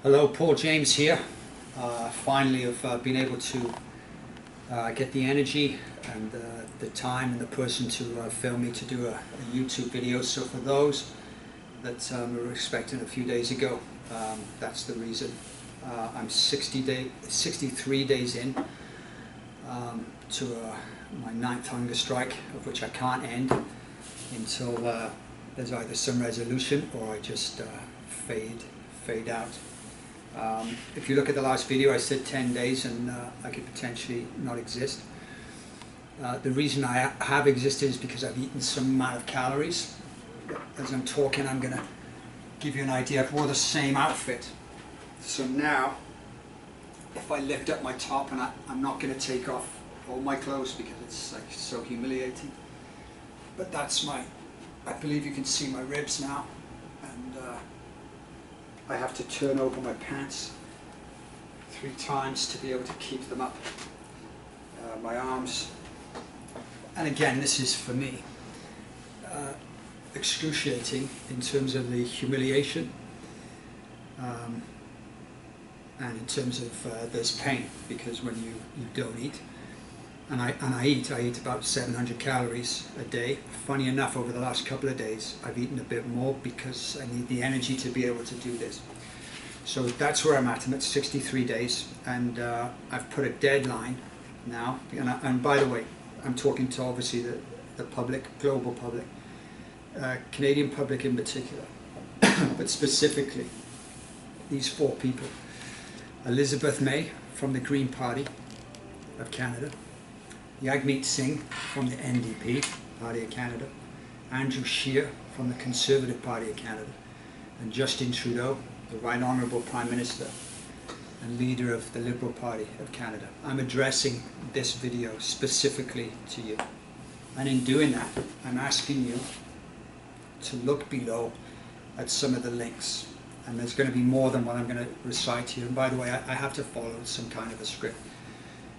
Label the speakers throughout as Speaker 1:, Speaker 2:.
Speaker 1: Hello, Paul James here. Finally, I've been able to get the energy and the time and the person to film me to do a YouTube video. So for those that were expecting a few days ago, that's the reason. I'm 63 days in to my 9th hunger strike, of which I can't end until there's either some resolution or I just fade out. If you look at the last video, I said 10 days and I could potentially not exist. The reason I have existed is because I've eaten some amount of calories. As I'm talking, I'm going to give you an idea. I've wore the same outfit. So now, if I lift up my top, and I'm not going to take off all my clothes because it's like so humiliating. But that's I believe you can see my ribs now. And I have to turn over my pants 3 times to be able to keep them up. My arms, and again, this is for me excruciating in terms of the humiliation, and in terms of there's pain, because when you don't eat, and I eat about 700 calories a day. Funny enough, over the last couple of days I've eaten a bit more because I need the energy to be able to do this. So that's where I'm at. I'm at 63 days, and I've put a deadline now. And by the way, I'm talking to obviously the public, global public, Canadian public in particular, but specifically these 4 people: Elizabeth May from the Green Party of Canada, Jagmeet Sing from the NDP Party of Canada, Andrew Scheer from the Conservative Party of Canada, and Justin Trudeau, the Right Honourable Prime Minister and leader of the Liberal Party of Canada. I'm addressing this video specifically to you, and in doing that I'm asking you to look below at some of the links, and there's going to be more than what I'm going to recite here. And by the way, I have to follow some kind of a script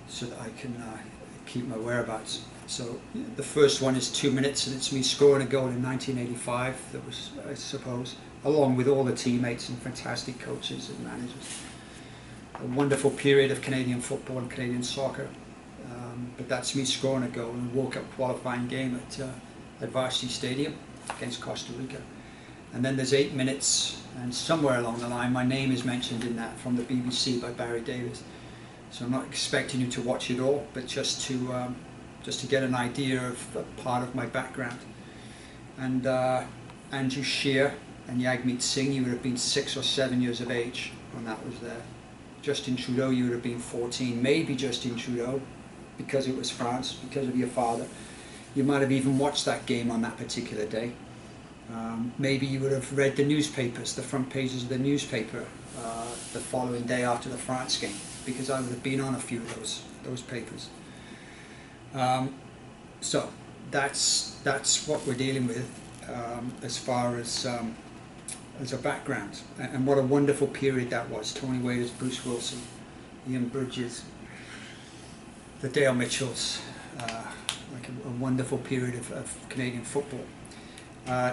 Speaker 1: so that I can keep my whereabouts. So the first one is 2 minutes, and it's me scoring a goal in 1985. That was, I suppose, along with all the teammates and fantastic coaches and managers. A wonderful period of Canadian football and Canadian soccer. But that's me scoring a goal in a World Cup qualifying game at Varsity Stadium against Costa Rica. And then there's 8 minutes, and somewhere along the line my name is mentioned in that, from the BBC by Barry Davies. So I'm not expecting you to watch it all, but just to get an idea of a part of my background. And Andrew Scheer and Jagmeet Sing, you would have been 6 or 7 years of age when that was there. Justin Trudeau, you would have been 14, maybe Justin Trudeau, because it was France, because of your father. You might have even watched that game on that particular day. Maybe you would have read the newspapers, the front pages of the newspaper, the following day after the France game, because I would have been on a few of those papers. So that's what we're dealing with as far as a background, and what a wonderful period that was. Tony Waiters, Bruce Wilson, Ian Bridges, the Dale Mitchells, like a wonderful period of Canadian football.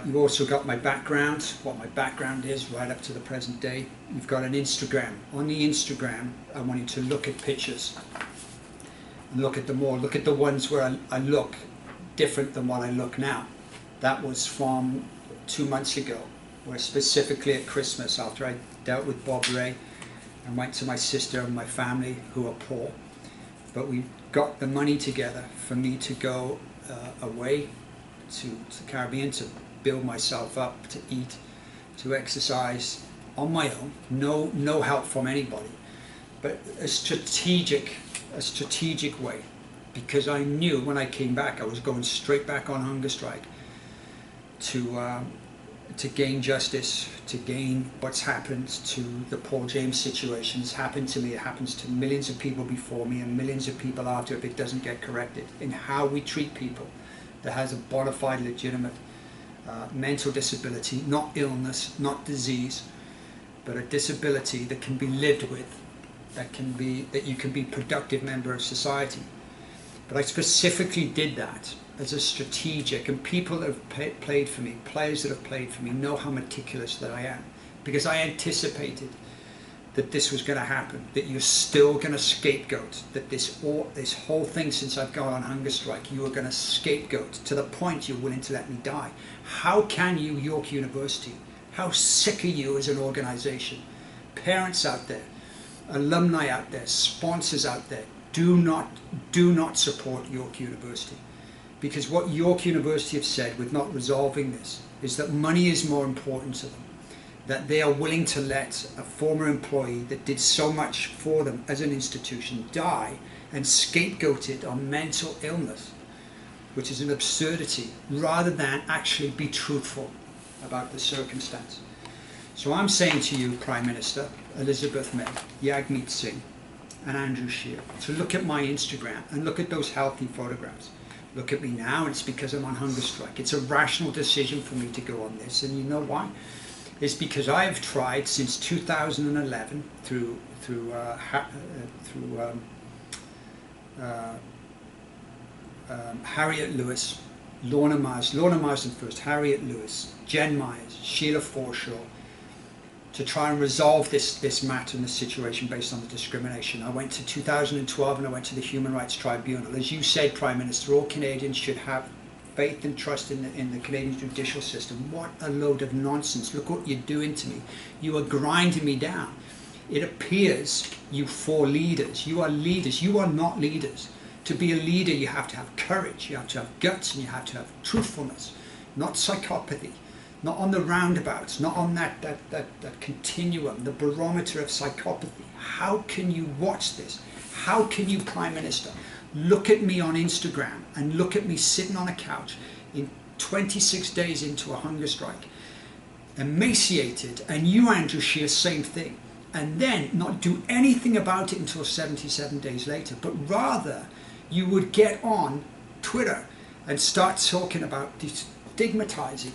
Speaker 1: You've also got my background, what my background is right up to the present day. You've got an Instagram. On the Instagram, I want you to look at pictures and look at them all. Look at the ones where I look different than what I look now. That was from 2 months ago, where specifically at Christmas, after I dealt with Bob Ray and went to my sister and my family who are poor. But we got the money together for me to go away to the Caribbean, to build myself up, to eat, to exercise on my own, no help from anybody, but a strategic way, because I knew when I came back I was going straight back on hunger strike to gain justice, to gain what's happened to the Paul James situation. It's happened to me, it happens to millions of people before me and millions of people after if it doesn't get corrected in how we treat people that has a bona fide, legitimate mental disability, not illness, not disease, but a disability that can be lived with, that you can be a productive member of society. But I specifically did that as a strategic, and people that have played for me, players that have played for me, know how meticulous that I am, because I anticipated that this was going to happen, that you're still going to scapegoat, that this whole thing since I've gone on hunger strike, you are going to scapegoat to the point you're willing to let me die. How can you, York University, how sick are you as an organisation? Parents out there, alumni out there, sponsors out there, do not support York University. Because what York University have said with not resolving this is that money is more important to them. That they are willing to let a former employee that did so much for them as an institution die and scapegoat it on mental illness, which is an absurdity, rather than actually be truthful about the circumstance. So I'm saying to you, Prime Minister, Elizabeth May, Jagmeet Sing and Andrew Scheer, to look at my Instagram and look at those healthy photographs. Look at me now, and it's because I'm on hunger strike. It's a rational decision for me to go on this, and you know why? It's because I have tried since 2011 through Harriet Lewis, Lorna Marsden first, Harriet Lewis, Jen Myers, Sheila Forshaw, to try and resolve this matter and this situation based on the discrimination. I went to 2012 and I went to the Human Rights Tribunal. As you said, Prime Minister, all Canadians should have faith and trust in the Canadian judicial system. What a load of nonsense. Look what you're doing to me. You are grinding me down. It appears you four leaders. You are leaders. You are not leaders. To be a leader, you have to have courage. You have to have guts, and you have to have truthfulness, not psychopathy, not on the roundabouts, not on that continuum, the barometer of psychopathy. How can you watch this? How can you, Prime Minister, look at me on Instagram and look at me sitting on a couch in 26 days into a hunger strike, emaciated, and you, Andrew Scheer, same thing, and then not do anything about it until 77 days later, but rather you would get on Twitter and start talking about stigmatizing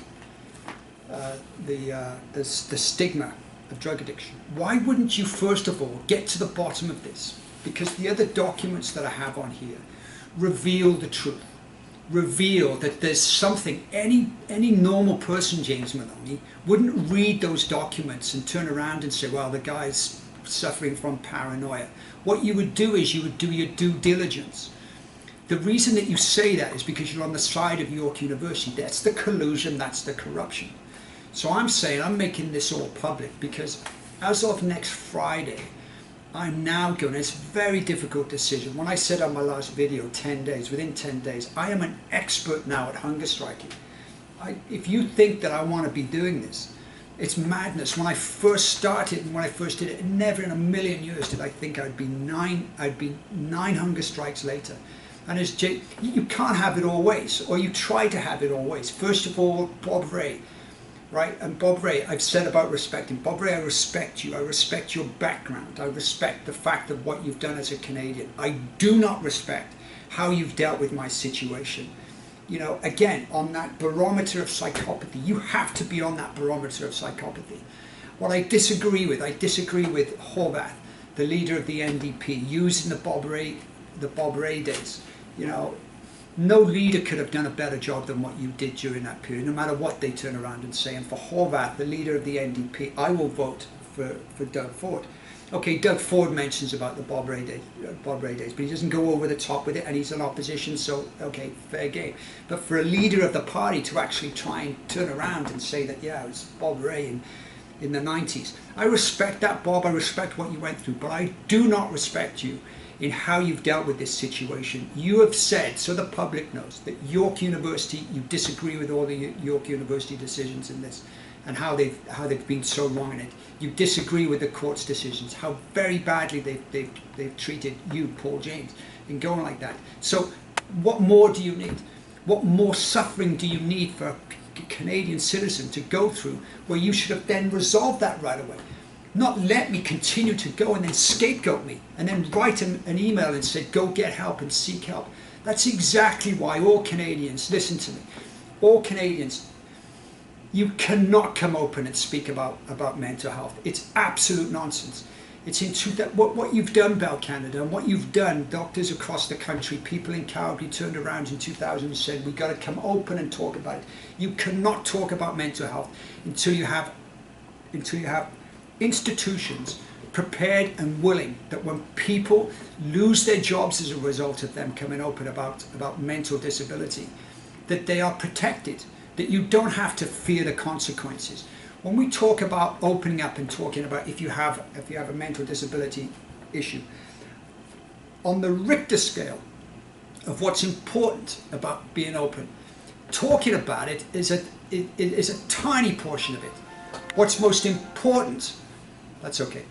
Speaker 1: the stigma of drug addiction. Why wouldn't you first of all get to the bottom of this? Because the other documents that I have on here reveal the truth, reveal that there's something, any normal person, James Maloney, wouldn't read those documents and turn around and say, well, the guy's suffering from paranoia. What you would do is you would do your due diligence. The reason that you say that is because you're on the side of York University. That's the collusion, that's the corruption. So I'm saying, I'm making this all public because as of next Friday, I'm now going, it's a very difficult decision. When I said on my last video, 10 days, within 10 days, I am an expert now at hunger striking. If you think that I want to be doing this, it's madness. When I first started and when I first did it, never in a million years did I think I'd be nine hunger strikes later. And as you can't have it always, or you try to have it always. First of all, Bob Ray. Right, and Bob Ray, I've said about respecting. Bob Ray, I respect you. I respect your background. I respect the fact of what you've done as a Canadian. I do not respect how you've dealt with my situation. You know, again, on that barometer of psychopathy, you have to be on that barometer of psychopathy. What I disagree with Horvath, the leader of the NDP, using the Bob Ray days. You know, no leader could have done a better job than what you did during that period, no matter what they turn around and say. And for Horvath, the leader of the NDP, I will vote for Doug Ford. Okay, Doug Ford mentions about the Bob Ray days, but he doesn't go over the top with it, and he's in opposition, so okay, fair game. But for a leader of the party to actually try and turn around and say that, yeah, it was Bob Ray in the 90s. I respect that, Bob, I respect what you went through, but I do not respect you in how you've dealt with this situation. You have said, so the public knows, that York University, you disagree with all the York University decisions in this and how they've been so wrong in it. You disagree with the court's decisions, how very badly they've treated you, Paul James, in going like that. So what more do you need? What more suffering do you need for a Canadian citizen to go through where you should have then resolved that right away? Not let me continue to go and then scapegoat me and then write an email and say, go get help and seek help. That's exactly why all Canadians, listen to me, all Canadians, you cannot come open and speak about mental health. It's absolute nonsense. It's what you've done, Bell Canada, and what you've done, doctors across the country, people in Calgary turned around in 2000 and said, we've got to come open and talk about it. You cannot talk about mental health until you have institutions prepared and willing that when people lose their jobs as a result of them coming open about mental disability, that they are protected, that you don't have to fear the consequences. When we talk about opening up and talking about if you have a mental disability issue, on the Richter scale of what's important about being open, talking about it is a tiny portion of it. What's most important, that's okay.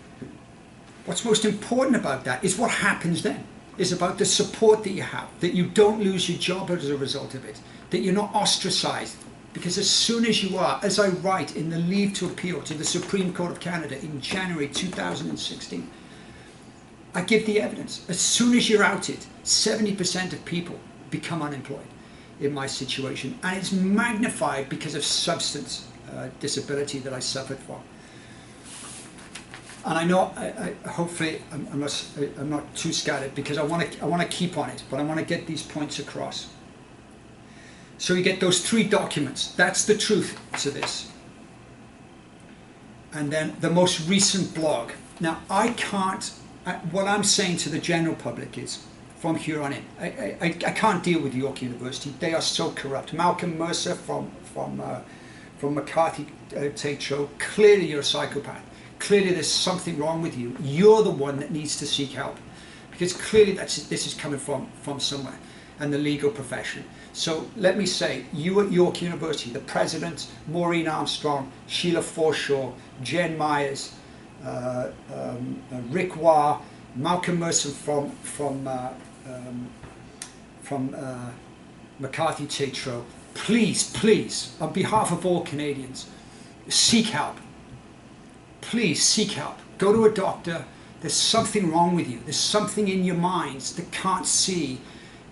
Speaker 1: What's most important about that is what happens then. Is about the support that you have, that you don't lose your job as a result of it, that you're not ostracized. Because as soon as you are, as I write in the leave to appeal to the Supreme Court of Canada in January 2016, I give the evidence. As soon as you're outed, 70% of people become unemployed in my situation. And it's magnified because of substance disability that I suffered from. And I know, hopefully, I'm not too scattered because I want to keep on it, but I want to get these points across. So you get those 3 documents. That's the truth to this. And then the most recent blog. Now, I can't, what I'm saying to the general public is, from here on in, I can't deal with York University. They are so corrupt. Malcolm Mercer from McCarthy Tatro, clearly you're a psychopath. Clearly there's something wrong with you. You're the one that needs to seek help. Because clearly this is coming from somewhere, and the legal profession. So let me say, you at York University, the president, Maureen Armstrong, Sheila Forshaw, Jen Myers, Rick Waugh, Malcolm Mercer from McCarthy Tatro, please, on behalf of all Canadians, seek help. Please seek help. Go to a doctor. There's something wrong with you. There's something in your minds that can't see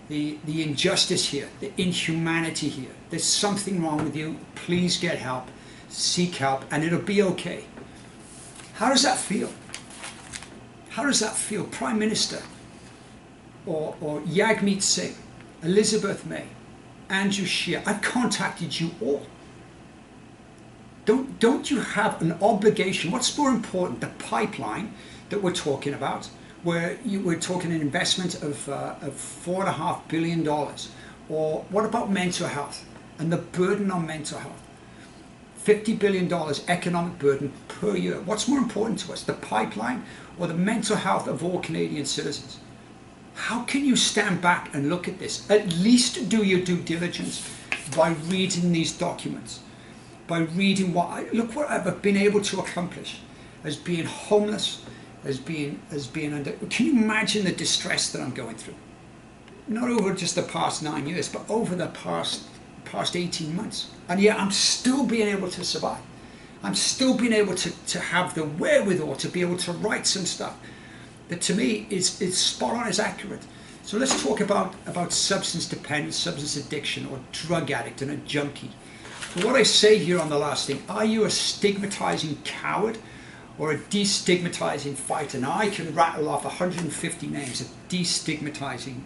Speaker 1: the injustice here, the inhumanity here. There's something wrong with you. Please get help. Seek help, and it'll be okay. How does that feel? How does that feel? Prime Minister or Jagmeet Singh, Elizabeth May, Andrew Scheer, I've contacted you all. Don't you have an obligation? What's more important, the pipeline that we're talking about, where we're talking an investment of $4.5 billion, or what about mental health and the burden on mental health? $50 billion economic burden per year. What's more important to us, the pipeline or the mental health of all Canadian citizens? How can you stand back and look at this? At least do your due diligence by reading these documents. By reading look what I've been able to accomplish as being homeless, as being under. Can you imagine the distress that I'm going through? Not over just the past 9 years, but over the past 18 months. And yet I'm still being able to survive. I'm still being able to have the wherewithal to be able to write some stuff that to me is spot on, is accurate. So let's talk about substance dependence, substance addiction, or drug addict and a junkie. What I say here on the last thing, are you a stigmatizing coward or a destigmatizing fighter? Now I can rattle off 150 names of destigmatizing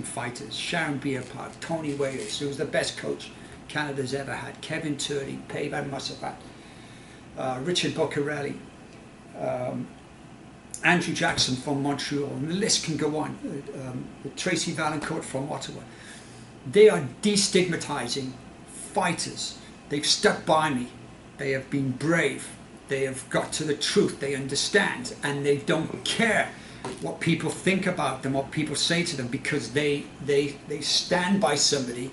Speaker 1: fighters. Sharon Bierpart, Tony Wales, who was the best coach Canada's ever had, Kevin Turley, Pavan Musafat, Richard Boccarelli, Andrew Jackson from Montreal, and the list can go on, Tracy Valancourt from Ottawa. They are destigmatizing fighters. They've stuck by me. They have been brave. They have got to the truth. They understand, and they don't care what people think about them, what people say to them, because they stand by somebody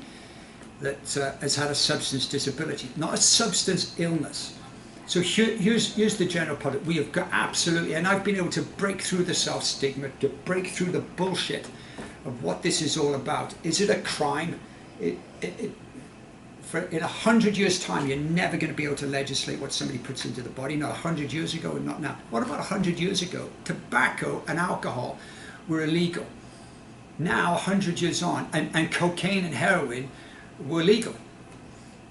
Speaker 1: that has had a substance disability, not a substance illness. So here's the general public. We have got absolutely, and I've been able to break through the self-stigma, to break through the bullshit of what this is all about. Is it a crime? In 100 years' time, you're never going to be able to legislate what somebody puts into the body. Not 100 years ago, and not now. What about 100 years ago? Tobacco and alcohol were illegal. Now, 100 years on, and cocaine and heroin were legal.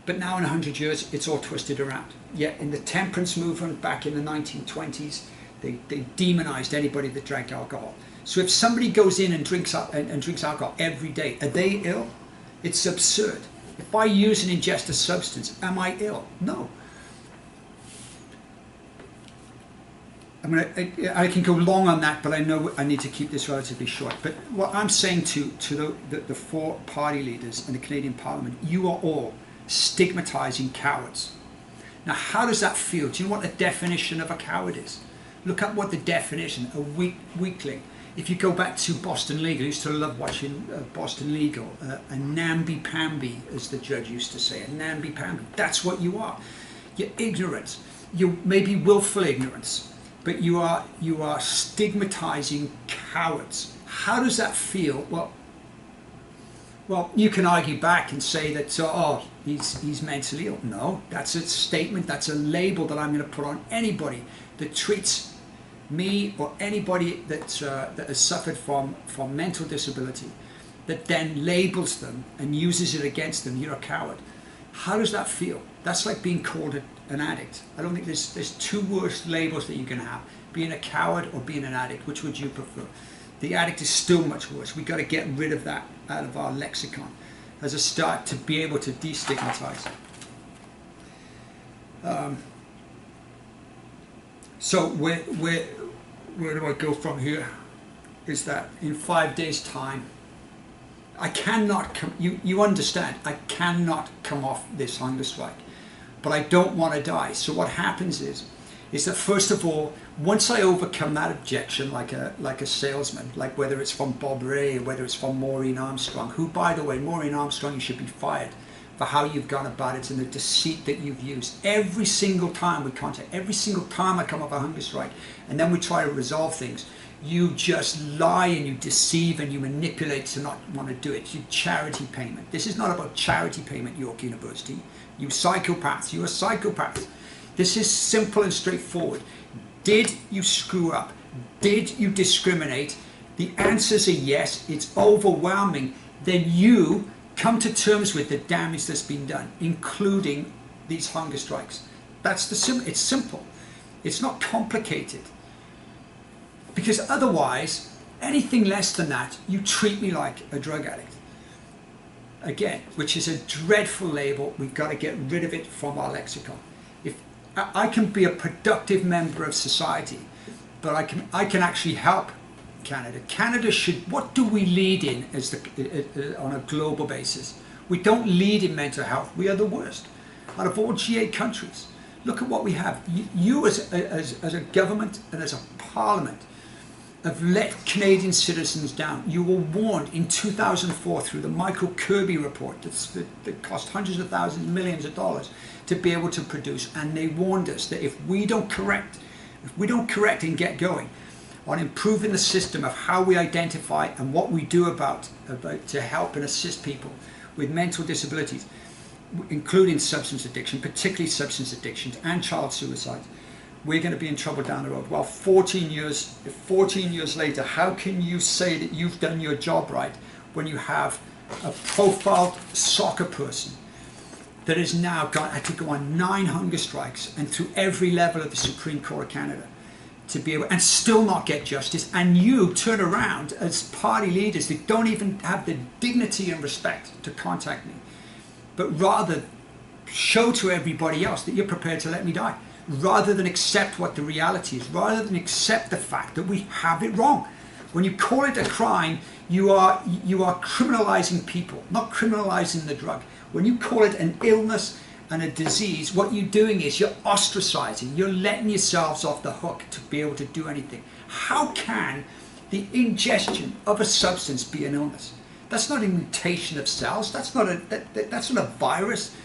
Speaker 1: But now in 100 years, it's all twisted around. Yet in the temperance movement back in the 1920s, they demonized anybody that drank alcohol. So if somebody goes in and drinks alcohol every day, are they ill? It's absurd. If I use and ingest a substance, am I ill? No. I can go long on that, but I know I need to keep this relatively short. But what I'm saying to the four party leaders in the Canadian Parliament, you are all stigmatizing cowards. Now, how does that feel? Do you know what the definition of a coward is? Look up what the definition, a weakling. If you go back to Boston Legal, I used to love watching Boston Legal, a namby-pamby, as the judge used to say, a namby-pamby. That's what you are. You're ignorant. You may be willful ignorance, but you are stigmatizing cowards. How does that feel? Well, you can argue back and say that, oh, he's mentally ill. No, that's a statement, that's a label that I'm going to put on anybody that treats me or anybody that has suffered from mental disability, that then labels them and uses it against them. You're a coward. How does that feel? That's like being called an addict. I don't think there's two worse labels that you can have. Being a coward or being an addict. Which would you prefer? The addict is still much worse. We've got to get rid of that out of our lexicon as a start to be able to destigmatize. So where do I go from here? Is that in 5 days' time, I cannot come, you understand, I cannot come off this hunger strike, but I don't want to die. So what happens is that first of all, once I overcome that objection, like a salesman, like whether it's from Bob Ray or whether it's from Maureen Armstrong, who, by the way, Maureen Armstrong, you should be fired for how you've gone about it and the deceit that you've used. Every single time we contact, every single time I come off a hunger strike, and then we try to resolve things, you just lie and you deceive and you manipulate to not want to do it. You charity payment. This is not about charity payment, York University. You psychopaths, you're psychopaths. This is simple and straightforward. Did you screw up? Did you discriminate? The answers are yes. It's overwhelming. Then you come to terms with the damage that's been done, including these hunger strikes. That's it's simple. It's not complicated. Because otherwise, anything less than that, you treat me like a drug addict. Again, which is a dreadful label. We've got to get rid of it from our lexicon. If I can be a productive member of society, but I can actually help Canada. Canada should, what do we lead in on a global basis? We don't lead in mental health. We are the worst out of all G8 countries. Look at what we have. You as a government and as a parliament have let Canadian citizens down. You were warned in 2004 through the Michael Kirby report that cost hundreds of thousands, millions of dollars to be able to produce, and they warned us that if we don't correct and get going on improving the system of how we identify and what we do about to help and assist people with mental disabilities, including substance addiction, particularly substance addictions and child suicide, we're going to be in trouble down the road. Well, 14 years later, how can you say that you've done your job right when you have a profiled soccer person that has now had to go on 9 hunger strikes and through every level of the Supreme Court of Canada to be able, and still not get justice, and you turn around as party leaders that don't even have the dignity and respect to contact me, but rather show to everybody else that you're prepared to let me die, rather than accept what the reality is, rather than accept the fact that we have it wrong. When you call it a crime, you are criminalizing people, not criminalizing the drug. When you call it an illness and a disease, what you're doing is you're ostracizing, you're letting yourselves off the hook to be able to do anything. How can the ingestion of a substance be an illness? That's not a mutation of cells, that's not a virus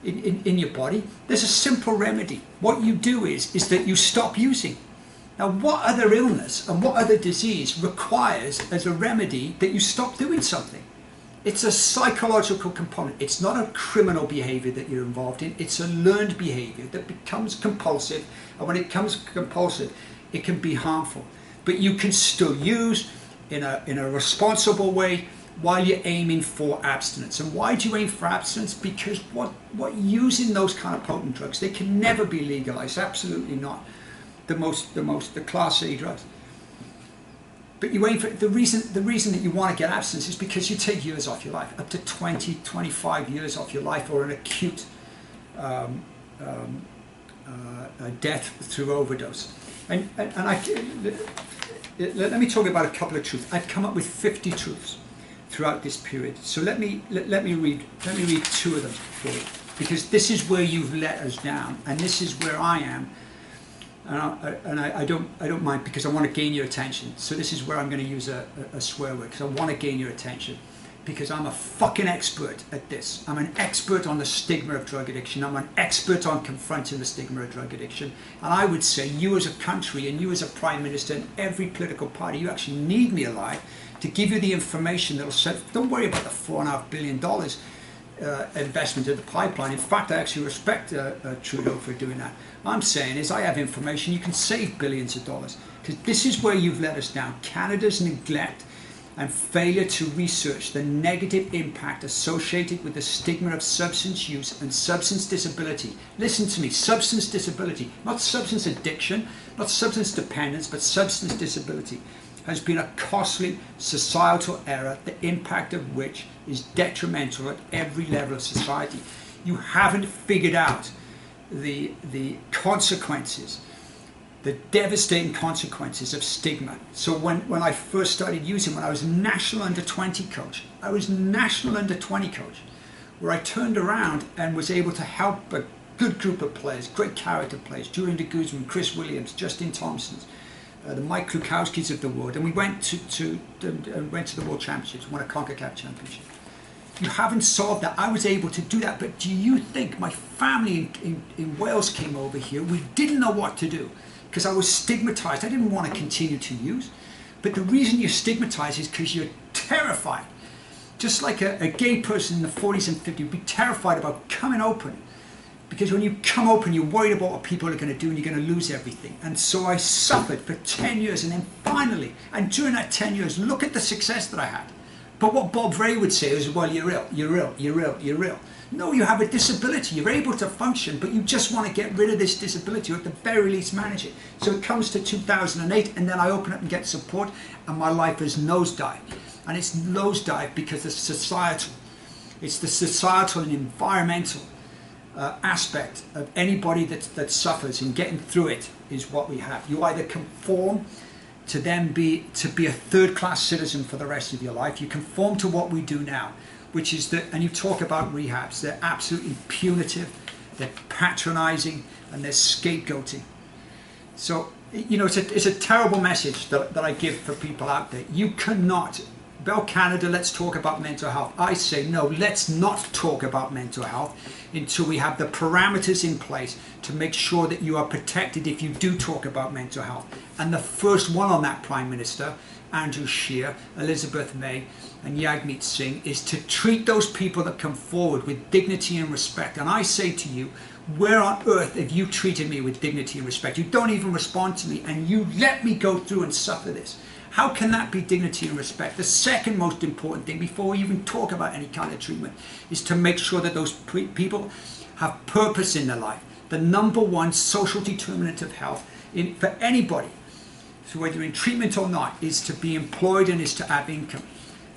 Speaker 1: in your body. There's a simple remedy. What you do is that you stop using. Now, what other illness and what other disease requires as a remedy that you stop doing something? It's a psychological component. It's not a criminal behavior that you're involved in. It's a learned behavior that becomes compulsive. And when it becomes compulsive, it can be harmful. But you can still use in a responsible way while you're aiming for abstinence. And why do you aim for abstinence? Because what using those kind of potent drugs, they can never be legalized. Absolutely not. The Class A drugs. But you aim for the reason that you want to get abstinence is because you take years off your life, up to 20, 25 years off your life, or an acute death through overdose. Let me talk about a couple of truths. I've come up with 50 truths throughout this period. So let me read 2 of them for you, because this is where you've let us down, and this is where I am. And I don't mind, because I want to gain your attention. So this is where I'm going to use a swear word, because I want to gain your attention, because I'm a fucking expert at this. I'm an expert on the stigma of drug addiction. I'm an expert on confronting the stigma of drug addiction. And I would say you as a country, and you as a Prime Minister, and every political party, you actually need me alive to give you the information that will say, don't worry about the $4.5 billion investment in the pipeline. In fact, I actually respect Trudeau for doing that. I'm saying is I have information you can save billions of dollars, because this is where you've let us down. Canada's neglect and failure to research the negative impact associated with the stigma of substance use and substance disability. Listen to me, substance disability, not substance addiction, not substance dependence, but substance disability, has been a costly societal error, the impact of which is detrimental at every level of society. You haven't figured out the consequences, the devastating consequences of stigma. So when I first started using, when I was national under-20 coach, where I turned around and was able to help a good group of players, great character players, Julian de Guzman, Chris Williams, Justin Thompson, the Mike Krukowskis of the world, and we went to the World Championships, won a CONCACAF Championship. You haven't solved that. I was able to do that, but do you think my family in Wales came over here? We didn't know what to do, because I was stigmatized. I didn't want to continue to use. But the reason you're stigmatized is because you're terrified. Just like a gay person in the 40s and 50s would be terrified about coming open. Because when you come open, you're worried about what people are going to do, and you're going to lose everything. And so I suffered for 10 years, and then finally, and during that 10 years, look at the success that I had. But what Bob Ray would say is, well, you're ill, you're ill, you're ill, you're ill. No, you have a disability. You're able to function, but you just want to get rid of this disability, or at the very least manage it. So it comes to 2008, and then I open up and get support, and my life is nosedive. And it's nosedive because it's societal. It's the societal and environmental aspect of anybody that suffers, and getting through it is what we have. You either conform to then be a third-class citizen for the rest of your life. You conform to what we do now, which is that, and you talk about rehabs, they're absolutely punitive, they're patronizing, and they're scapegoating. So, you know, it's a terrible message that I give for people out there. You cannot, Bell Canada, let's talk about mental health. I say, no, let's not talk about mental health until we have the parameters in place to make sure that you are protected if you do talk about mental health. And the first one on that, Prime Minister, Andrew Scheer, Elizabeth May, and Jagmeet Sing, is to treat those people that come forward with dignity and respect. And I say to you, where on earth have you treated me with dignity and respect? You don't even respond to me, and you let me go through and suffer this. How can that be dignity and respect? The second most important thing, before we even talk about any kind of treatment, is to make sure that those people have purpose in their life. The number one social determinant of health for anybody, so whether you're in treatment or not, is to be employed and is to have income.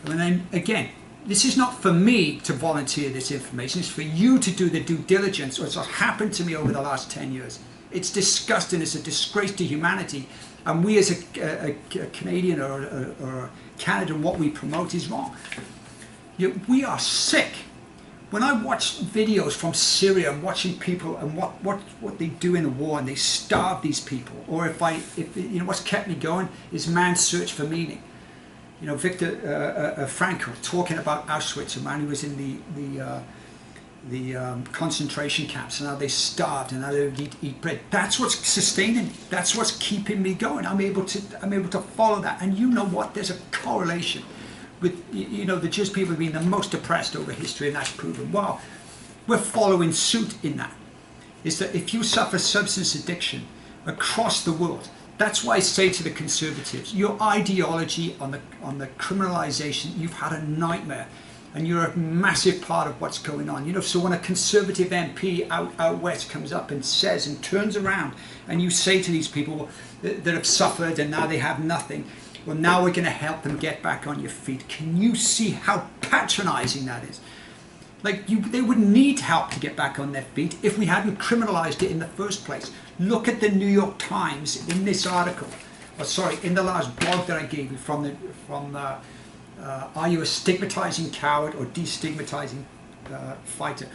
Speaker 1: And then again, this is not for me to volunteer this information, it's for you to do the due diligence, or it's what happened to me over the last 10 years. It's disgusting, it's a disgrace to humanity, and we as a Canadian or a Canadian, what we promote is wrong. We are sick. When I watch videos from Syria and watching people and what they do in the war, and they starve these people, or if you know, what's kept me going is man's search for meaning. You know, Viktor Frankl talking about Auschwitz, a man who was in the concentration camps, and how they starved and how they would eat bread. That's what's sustaining me. That's what's keeping me going. I'm able to follow that. And you know what? There's a correlation with, you know, the Jewish people being the most oppressed over history, and that's proven. Well, we're following suit in that. Is that if you suffer substance addiction across the world, that's why I say to the Conservatives, your ideology on the criminalisation, you've had a nightmare, and you're a massive part of what's going on. You know, so when a Conservative MP out west comes up and says and turns around, and you say to these people that have suffered and now they have nothing, well, now we're going to help them get back on your feet. Can you see how patronising that is? Like, they would need help to get back on their feet if we hadn't criminalised it in the first place. Look at the New York Times in this article, or sorry, in the last blog that I gave you from Are You a Stigmatizing Coward or Destigmatizing Fighter?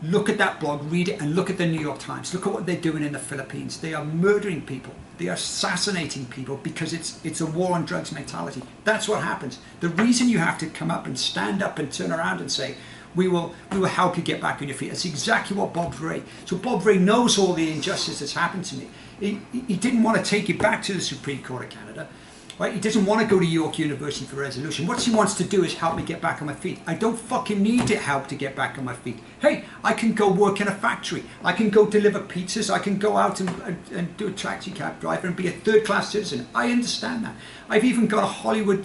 Speaker 1: Look at that blog, read it, and look at the New York Times. Look at what they're doing in the Philippines. They are murdering people. They are assassinating people because it's a war on drugs mentality. That's what happens. The reason you have to come up and stand up and turn around and say, we will help you get back on your feet. That's exactly what Bob Ray. So Bob Ray knows all the injustice that's happened to me. He didn't want to take it back to the Supreme Court of Canada. Right? He doesn't want to go to York University for resolution. What he wants to do is help me get back on my feet. I don't fucking need to help to get back on my feet. Hey, I can go work in a factory. I can go deliver pizzas. I can go out and do a taxi cab driver and be a third-class citizen. I understand that. I've even got a Hollywood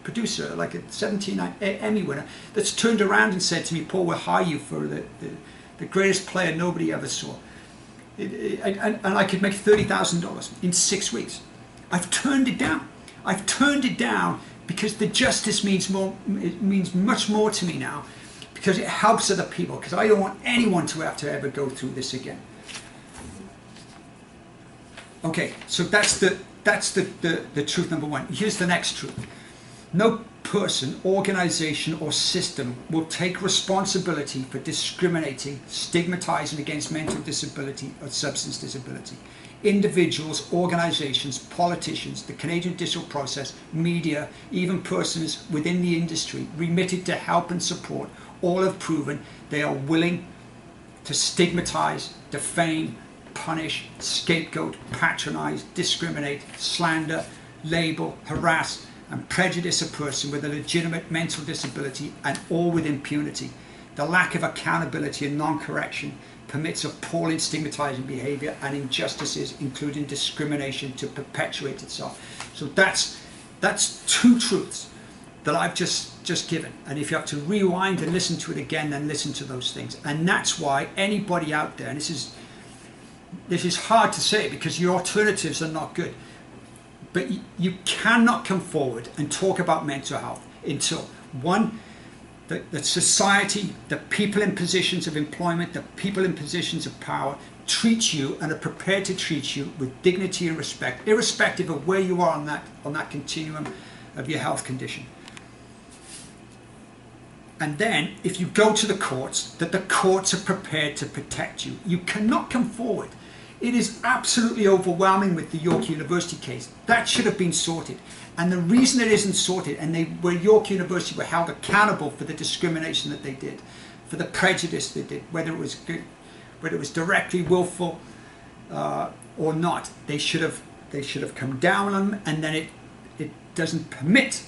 Speaker 1: producer, like a 17 Emmy winner, that's turned around and said to me, Paul, we'll hire you for the greatest player nobody ever saw. And I could make $30,000 in 6 weeks. I've turned it down. I've turned it down because the justice means more. It means much more to me now, because it helps other people. Because I don't want anyone to have to ever go through this again. Okay, so that's the truth number one. Here's the next truth. No person, organization, or system will take responsibility for discriminating, stigmatizing against mental disability or substance disability. Individuals, organizations, politicians, the Canadian judicial process, media, even persons within the industry remitted to help and support, all have proven they are willing to stigmatize, defame, punish, scapegoat, patronize, discriminate, slander, label, harass, and prejudice a person with a legitimate mental disability, and all with impunity. The lack of accountability and non-correction permits appalling stigmatizing behavior and injustices, including discrimination, to perpetuate itself. So that's two truths that I've just given. And if you have to rewind and listen to it again, then listen to those things. And that's why anybody out there, and this is hard to say because your alternatives are not good, but you cannot come forward and talk about mental health until, one, the society, the people in positions of employment, the people in positions of power treat you and are prepared to treat you with dignity and respect, irrespective of where you are on that continuum of your health condition. And then, if you go to the courts, that the courts are prepared to protect you. You cannot come forward. It is absolutely overwhelming with the York University case. That should have been sorted. And the reason it isn't sorted, and York University were held accountable for the discrimination that they did, for the prejudice they did, whether it was directly willful or not, they should have come down on them, and then it doesn't permit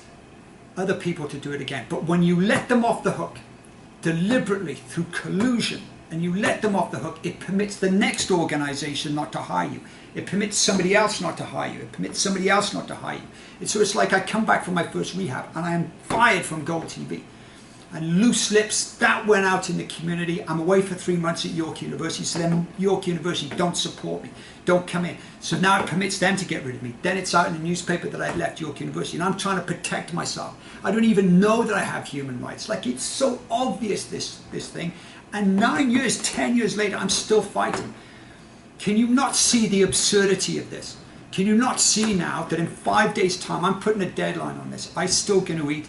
Speaker 1: other people to do it again. But when you let them off the hook, deliberately through collusion, and you let them off the hook, it permits the next organization not to hire you. It permits somebody else not to hire you. It permits somebody else not to hire you. So it's like I come back from my first rehab and I am fired from Gold TV. And loose lips, that went out in the community. I'm away for 3 months at York University, so then York University don't support me, don't come in. So now it permits them to get rid of me. Then it's out in the newspaper that I left York University, and I'm trying to protect myself. I don't even know that I have human rights. Like, it's so obvious, this thing. And 9 years, 10 years later, I'm still fighting. Can you not see the absurdity of this? Can you not see now that in 5 days' time, I'm putting a deadline on this. I'm still going to eat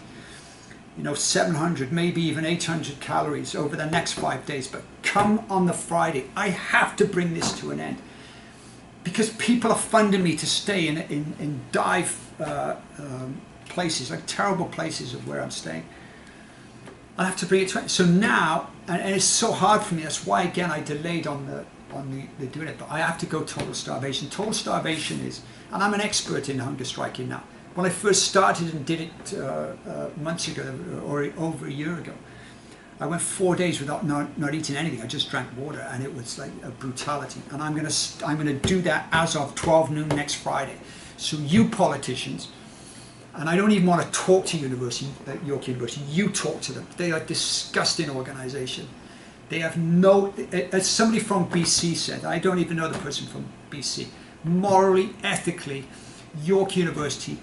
Speaker 1: 700, maybe even 800 calories over the next 5 days. But come on the Friday, I have to bring this to an end. Because people are funding me to stay in dive places, like terrible places of where I'm staying. I have to bring it to an end. So now, and it's so hard for me, that's why again I delayed on the doing it, but I have to go total starvation. Total starvation is, and I'm an expert in hunger striking now. When I first started and did it months ago or over a year ago, I went 4 days without not eating anything. I just drank water, and it was like a brutality. And I'm gonna do that as of 12 noon next Friday. So you politicians, and I don't even want to talk to York University. You talk to them. They are a disgusting organisation. They have no, as somebody from BC said, I don't even know the person from BC. Morally, ethically, York University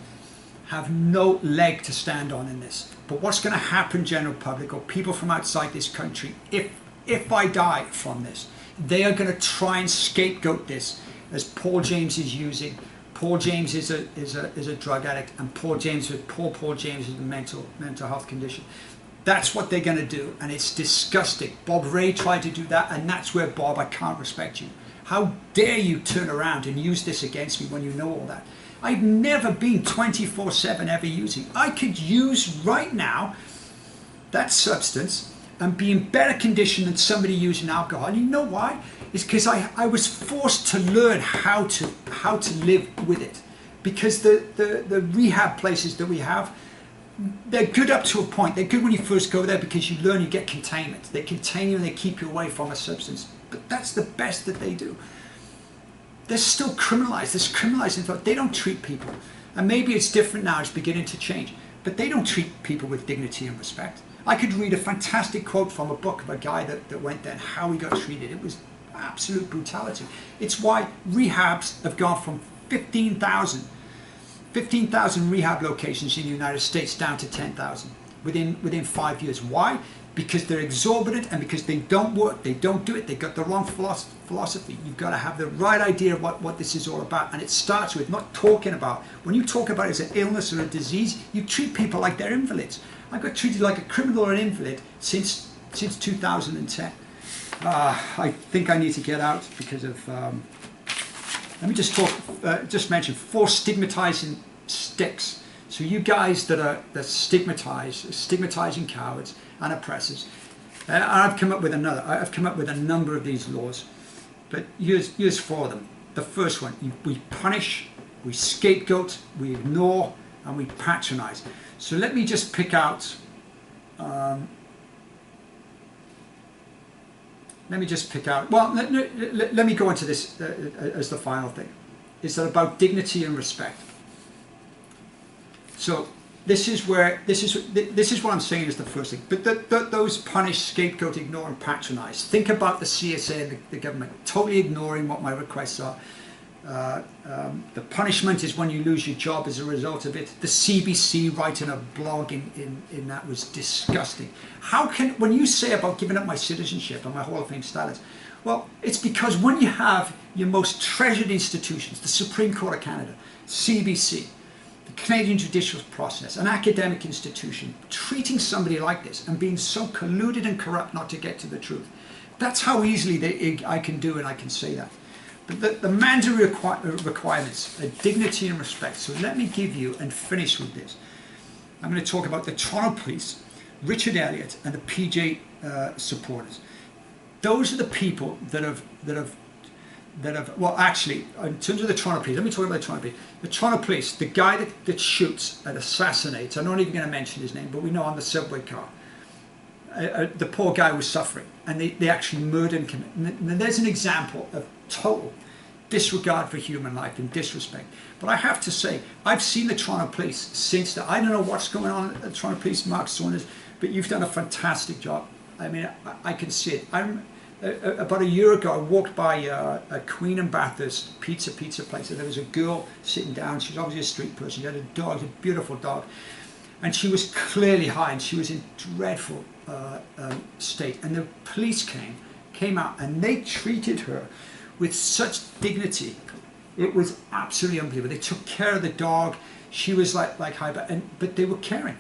Speaker 1: have no leg to stand on in this. But what's going to happen, general public, or people from outside this country, if I die from this, they are going to try and scapegoat this as Paul James is using. Paul James is a drug addict, and Paul James is a mental health condition. That's what they're going to do, and it's disgusting. Bob Ray tried to do that, and that's where, Bob, I can't respect you. How dare you turn around and use this against me when you know all that? I've never been 24/7 ever using. I could use right now that substance and be in better condition than somebody using alcohol. And you know why? It's because I was forced to learn how to live with it. Because the rehab places that we have, they're good up to a point. They're good when you first go there because you learn, you get containment. They contain you and they keep you away from a substance. But that's the best that they do. They're still criminalized. There's criminalized in thought. They don't treat people. And maybe it's different now, it's beginning to change. But they don't treat people with dignity and respect. I could read a fantastic quote from a book of a guy that went there and how he got treated. It was absolute brutality. It's why rehabs have gone from 15,000 rehab locations in the United States down to 10,000 within 5 years. Why? Because they're exorbitant and because they don't work, they don't do it, they've got the wrong philosophy. You've got to have the right idea of what this is all about. And it starts with not talking about, when you talk about it as an illness or a disease, you treat people like they're invalids. I got treated like a criminal or an invalid since 2010. I think I need to get out because of, let me just mention 4 stigmatizing sticks. So you guys that stigmatizing cowards and oppressors, I've come up with a number of these laws, but here's 4 of them. The first one, we punish, we scapegoat, we ignore, and we patronize. So let me just pick out, well, let me go into this as the final thing. Is that about dignity and respect? So this is what I'm saying is the first thing. But those punish, scapegoat, ignore, and patronize. Think about the CSA and the government totally ignoring what my requests are. The punishment is when you lose your job as a result of it. The CBC writing a blog in that was disgusting. How can, when you say about giving up my citizenship and my Hall of Fame status, well, it's because when you have your most treasured institutions, the Supreme Court of Canada, CBC, the Canadian judicial process, an academic institution, treating somebody like this and being so colluded and corrupt not to get to the truth. That's how easily I can do and I can say that. But the mandatory requirements are dignity and respect. So let me give you and finish with this. I'm going to talk about the Toronto Police, Richard Elliott, and the PJ supporters. Those are the people that have. Well, actually, in terms of the Toronto Police, let me talk about the Toronto Police. The Toronto Police, the guy that shoots and assassinates. I'm not even going to mention his name, but we know on the subway car. The poor guy was suffering, and they actually murdered him. And there's an example of total disregard for human life and disrespect. But I have to say, I've seen the Toronto Police since that. I don't know what's going on at the Toronto Police, Mark Saunders, but you've done a fantastic job. I mean, I can see it. About a year ago, I walked by a Queen and Bathurst pizza place, and there was a girl sitting down. She was obviously a street person. She had a dog, a beautiful dog, and she was clearly high, and she was in dreadful state. And the police came out, and they treated her with such dignity. It was absolutely unbelievable. They took care of the dog. She was like high, but they were caring.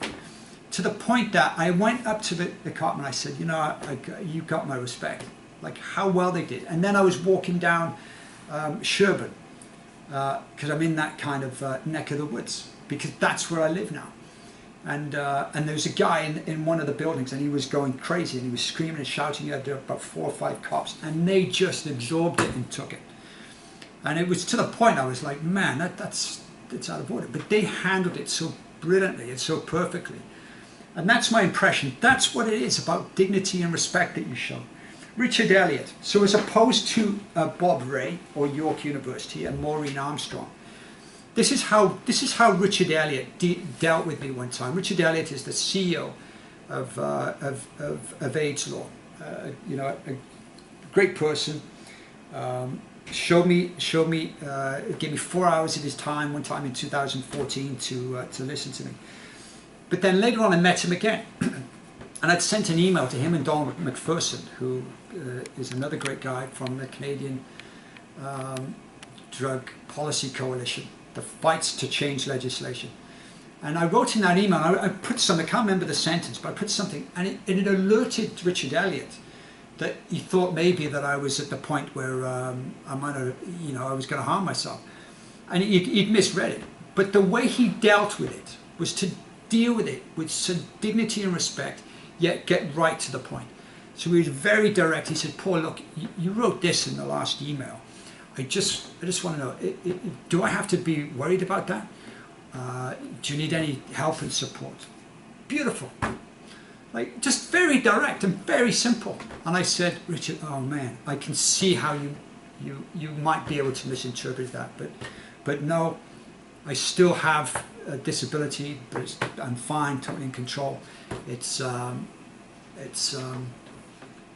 Speaker 1: To the point that I went up to the cop and I said, you know, you got my respect. Like how well they did. And then I was walking down Sherbourne, because I'm in that kind of neck of the woods, because that's where I live now. And there was a guy in one of the buildings, and he was going crazy, and he was screaming and shouting. He had about 4 or 5 cops, and they just absorbed it and took it. And it was to the point I was like, man, that's out of order. But they handled it so brilliantly and so perfectly. And that's my impression. That's what it is about dignity and respect that you show. Richard Elliott. So as opposed to Bob Ray or York University and Maureen Armstrong, this is how Richard Elliott dealt with me one time. Richard Elliott is the CEO of AIDS Law. You know, a great person. Gave me 4 hours of his time one time in 2014 to listen to me. But then later on I met him again. And I'd sent an email to him and Donald McPherson, who is another great guy from the Canadian Drug Policy Coalition, the Fights to Change legislation. And I wrote in that email, I put something, I can't remember the sentence, but I put something, and it alerted Richard Elliott that he thought maybe that I was at the point where I might have, I was going to harm myself. And he'd misread it. But the way he dealt with it was to deal with it with some dignity and respect, yet get right to the point. So he was very direct. He said, Paul, look, you wrote this in the last email. I just want to know, do I have to be worried about that? Do you need any help and support? Beautiful. Like, just very direct and very simple. And I said, Richard, oh man, I can see how you might be able to misinterpret that, but no, I still have a disability, but I'm fine, totally in control.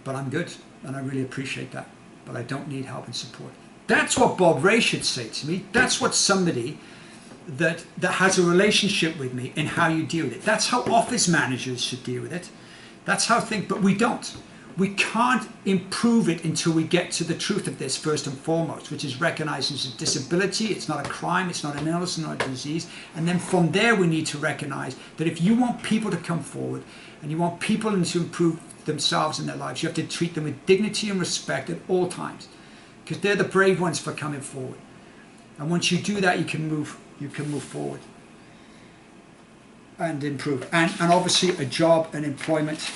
Speaker 1: But I'm good, and I really appreciate that. But I don't need help and support. That's what Bob Ray should say to me. That's what somebody that has a relationship with me and how you deal with it. That's how office managers should deal with it. That's how things, but we don't. We can't improve it until we get to the truth of this first and foremost, which is recognizing it's a disability, it's not a crime, it's not an illness, it's not a disease. And then from there we need to recognize that if you want people to come forward and you want people to improve themselves in their lives, you have to treat them with dignity and respect at all times, because they're the brave ones for coming forward. And once you do that, you can move forward and improve. And obviously a job and employment,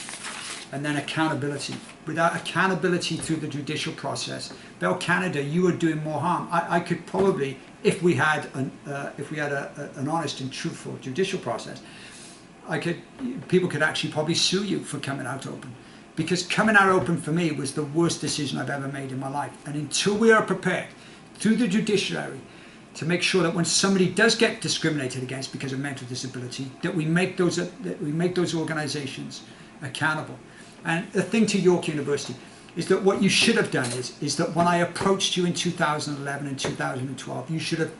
Speaker 1: and then accountability. Without accountability through the judicial process, Bell Canada, you are doing more harm. I could probably, if we had an honest and truthful judicial process, people could actually probably sue you for coming out open. Because coming out open for me was the worst decision I've ever made in my life. And until we are prepared through the judiciary to make sure that when somebody does get discriminated against because of mental disability, that we make those organizations accountable. And the thing to York University is that what you should have done is that when I approached you in 2011 and 2012, you should have,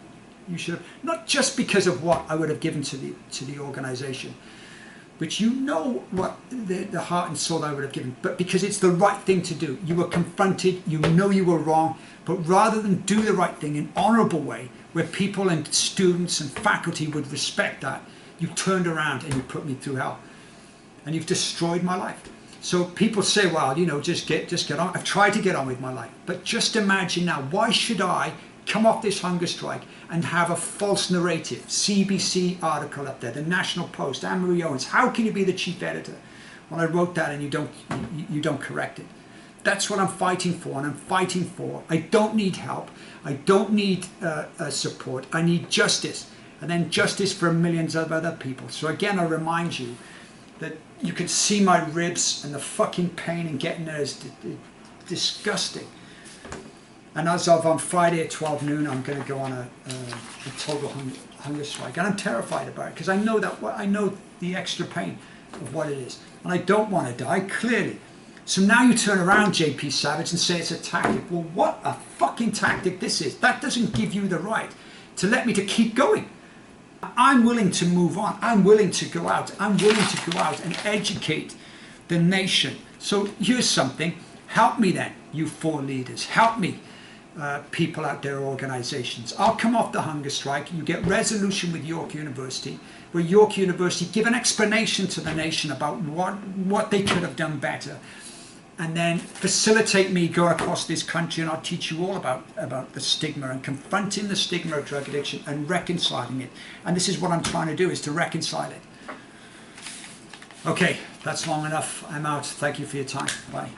Speaker 1: not just because of what I would have given to the organization, which you know what the heart and soul I would have given, but because it's the right thing to do. You were confronted, you know you were wrong, but rather than do the right thing in an honorable way, where people and students and faculty would respect that, you turned around and you put me through hell. And you've destroyed my life. So people say, well, just get on. I've tried to get on with my life. But just imagine now, why should I come off this hunger strike and have a false narrative? CBC article up there, the National Post, Anne-Marie Owens. How can you be the chief editor when I wrote that and you don't correct it? That's what I'm fighting for, and I'm fighting for. I don't need help. I don't need support. I need justice, and then justice for millions of other people. So again, I remind you that you can see my ribs and the fucking pain in getting there is disgusting. And as of on Friday at 12 noon, I'm going to go on a total hunger strike. And I'm terrified about it because I know the extra pain of what it is. And I don't want to die, clearly. So now you turn around, JP Savage, and say it's a tactic. Well, what a fucking tactic this is. That doesn't give you the right to let me to keep going. I'm willing to move on. I'm willing to go out. I'm willing to go out and educate the nation. So here's something. Help me then, you four leaders. Help me, people out there, organizations. I'll come off the hunger strike. You get resolution with York University, where York University give an explanation to the nation about what they could have done better. And then facilitate me going across this country, and I'll teach you all about the stigma and confronting the stigma of drug addiction and reconciling it. And this is what I'm trying to do, is to reconcile it. Okay, that's long enough. I'm out. Thank you for your time. Bye.